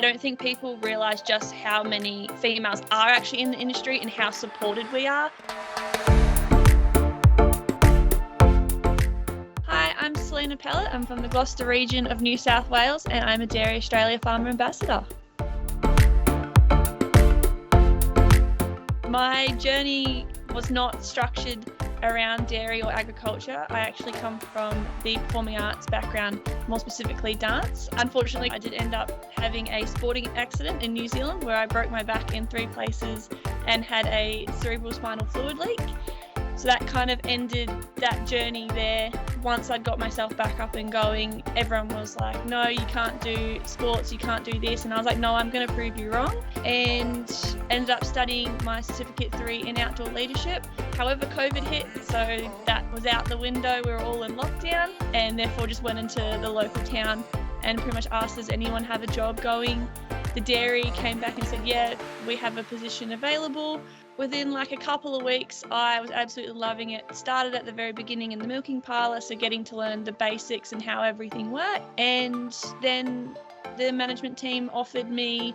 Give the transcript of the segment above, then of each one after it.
don't think people realise just how many females are actually in the industry and how supported we are. Hi, I'm Celina. I'm from the Gloucester region of New South Wales and I'm a Dairy Australia Farmer Ambassador. My journey was not structured around dairy or agriculture. I actually come from the performing arts background, more specifically dance. Unfortunately, I did end up having a sporting accident in New Zealand where I broke my back in 3 places and had a cerebral spinal fluid leak. So that kind of ended that journey there. Once I'd got myself back up and going, everyone was like, no, you can't do sports, you can't do this. And I was like, no, I'm going to prove you wrong. And ended up studying my Certificate 3 in outdoor leadership. However, COVID hit, so that was out the window. We were all in lockdown and therefore just went into the local town and pretty much asked, does anyone have a job going? The dairy came back and said, yeah, we have a position available. Within like a couple of weeks, I was absolutely loving it. Started at the very beginning in the milking parlour, so getting to learn the basics and how everything worked. And then the management team offered me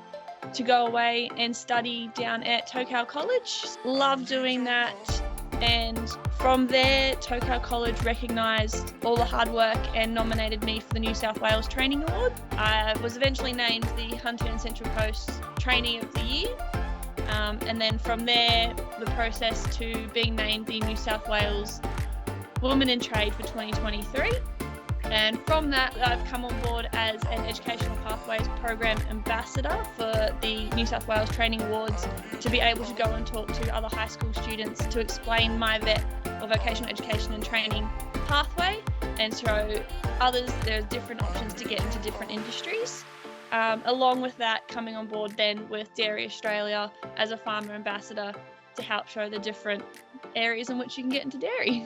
to go away and study down at Tokau College. Loved doing that. And from there, Tokau College recognised all the hard work and nominated me for the New South Wales Training Award. I was eventually named the Hunter and Central Coast Trainee of the Year. And then from there, the process to being named the New South Wales Woman in Trade for 2023. And from that, I've come on board as an Educational Pathways Program Ambassador for the New South Wales Training Awards to be able to go and talk to other high school students to explain my VET or Vocational Education and Training pathway and show others there's different options to get into different industries. Along with that, coming on board then with Dairy Australia as a farmer ambassador to help show the different areas in which you can get into dairy.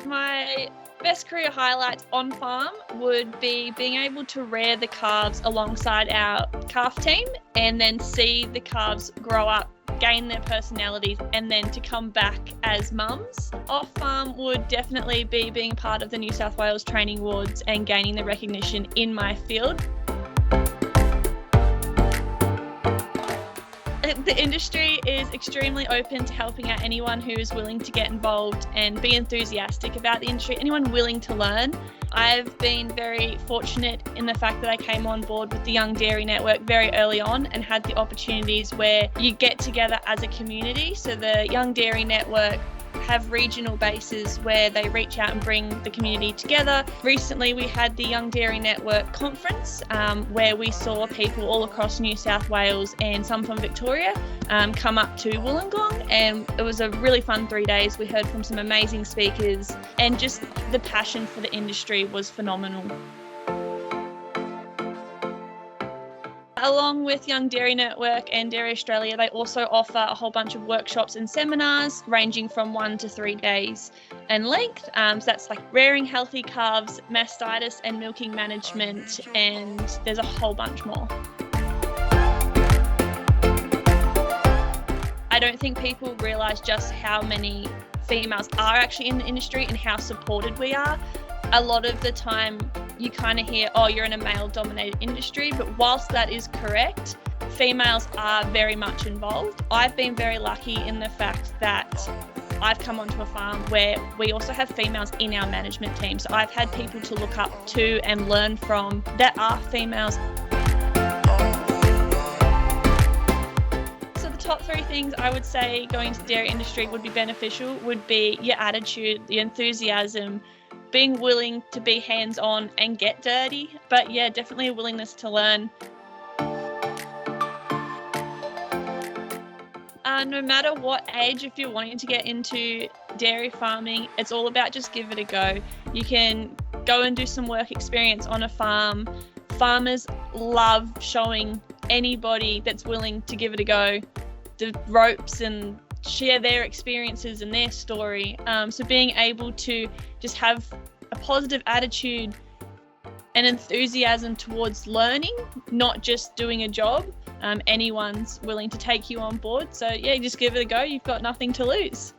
My best career highlights on farm would be being able to rear the calves alongside our calf team and then see the calves grow up, gain their personalities, and then to come back as mums. Off farm would definitely be being part of the New South Wales Training Awards and gaining the recognition in my field. The industry is extremely open to helping out anyone who is willing to get involved and be enthusiastic about the industry, anyone willing to learn. I've been very fortunate in the fact that I came on board with the Young Dairy Network very early on and had the opportunities where you get together as a community. So the Young Dairy Network have regional bases where they reach out and bring the community together. Recently we had the Young Dairy Network conference where we saw people all across New South Wales and some from Victoria come up to Wollongong, and it was a really fun 3 days. We heard from some amazing speakers and just the passion for the industry was phenomenal. Along with Young Dairy Network and Dairy Australia, they also offer a whole bunch of workshops and seminars ranging from 1 to 3 days in length. So that's like rearing healthy calves, mastitis and milking management, and there's a whole bunch more. I don't think people realise just how many females are actually in the industry and how supported we are. A lot of the time you kind of hear, oh, you're in a male-dominated industry, but whilst that is correct, females are very much involved. I've been very lucky in the fact that I've come onto a farm where we also have females in our management team. So I've had people to look up to and learn from that are females. So the top 3 things I would say going to the dairy industry would be beneficial would be your attitude, the enthusiasm, being willing to be hands-on and get dirty, but yeah, definitely a willingness to learn. No matter what age, if you're wanting to get into dairy farming, it's all about just give it a go. You can go and do some work experience on a farm. Farmers love showing anybody that's willing to give it a go the ropes and share their experiences and their story. So being able to just have a positive attitude and enthusiasm towards learning, not just doing a job. Anyone's willing to take you on board. So yeah, just give it a go. You've got nothing to lose.